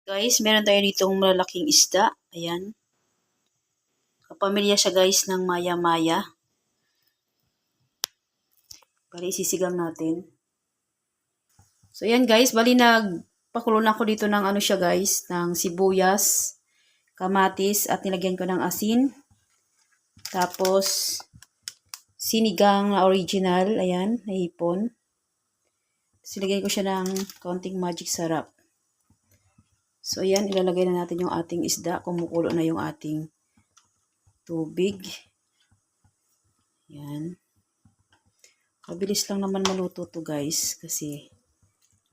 Guys, meron tayo ditong malalaking isda. Ayan. Kapamilya siya guys ng maya-maya. Bali, isisigang natin. So, ayan guys. Bali, nagpakulo na ako dito ng ano siya guys. Ng sibuyas, kamatis, at nilagyan ko ng asin. Tapos, sinigang na original. Ayan, na hipon. Silagyan ko siya ng kaunting magic sarap. So, ayan, ilalagay na natin yung ating isda. Kumukulo na yung ating tubig. Ayan. Mabilis lang naman maluto to guys. Kasi,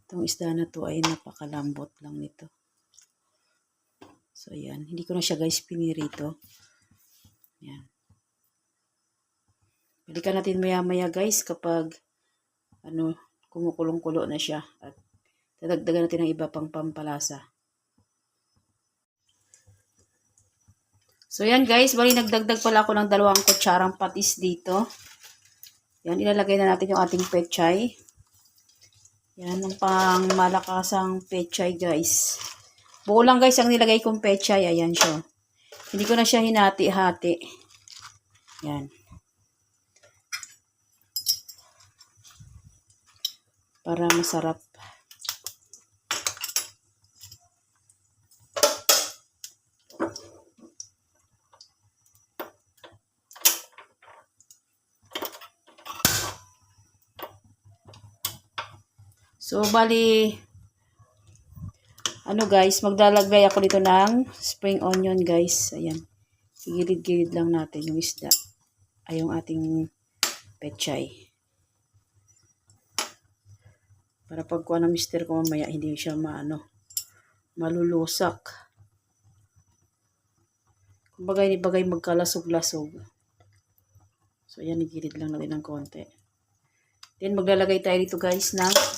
itong isda na to ay napakalambot lang nito. So, ayan. Hindi ko na siya guys pinirito. Ayan. Balikan natin maya-maya guys kapag kumukulong-kulo na siya. At dadagdagan natin ng iba pang pampalasa. So, yan guys. Bali, nagdagdag pala ako ng 2 kutsarang patis dito. Yan, ilalagay na natin yung ating pechay. Yan, ang pang malakasang pechay guys. Buo lang guys ang nilagay kong pechay. Ayan siya. Hindi ko na siya hinati-hati. Yan. Para masarap. So, bali, guys, maglalagay ako dito ng spring onion guys. Ayan. Gilid-gilid lang natin yung isda. Ay, yung ating pechay. Para pagkuha ng mister ko mamaya, hindi siya malulusak. Kumbaga, hindi bagay magkalasog-lasog. So, ayan, igilid lang natin ng konti. Then, maglalagay tayo dito guys ng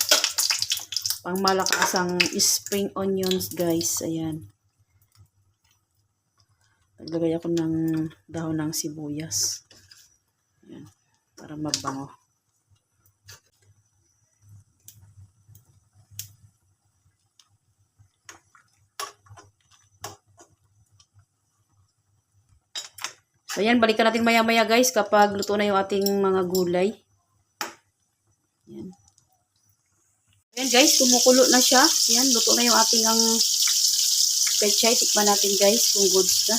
pang malakasang spring onions guys. Ayan. Naglagay ako ng dahon ng sibuyas. Ayan. Para mabango. So, ayan. Balikan natin maya-maya guys kapag luto na yung ating mga gulay. Ayan. Ayan guys, kumukulo na siya. Ayan, luto na yung ating pechay. Tikman natin guys kung goods na.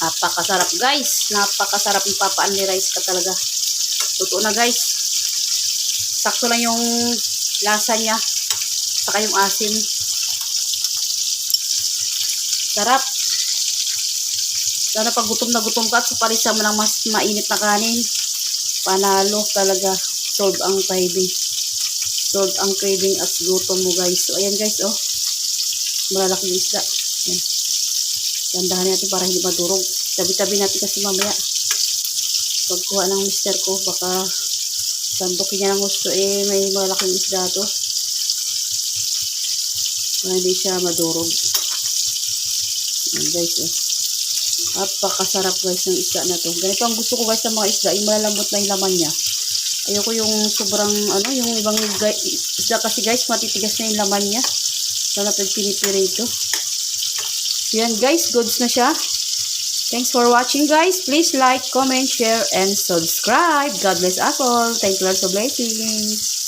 Napakasarap guys. Napakasarap yung papaan ni rice ka talaga. Luto na guys. Sakto lang yung lasa niya. Saka yung asin. Sarap. Sana pag gutom na gutom ka at suparisa mo ng mas mainit na kanin. Panalo talaga. Solve ang craving. Solve ang craving at gutom mo guys. So ayan guys oh. Malalaking isda. Ayan. Gandahan natin para hindi madurog. Tabi-tabi natin kasi mamaya. Pagkuha ng mister ko baka sandukin niya ng gusto may malaking isda to. Para hindi siya madurog. Ayan guys oh. Napakasarap guys ng isda na to. Ganito ang gusto ko guys sa mga isda. Yung malalambot na yung laman niya. Ayoko yung sobrang yung ibang isda kasi guys matitigas na yung laman niya. Sana pag pinipirito. So yan guys, goods na siya. Thanks for watching guys. Please like, comment, share, and subscribe. God bless us all. Thank you Lord for blessings.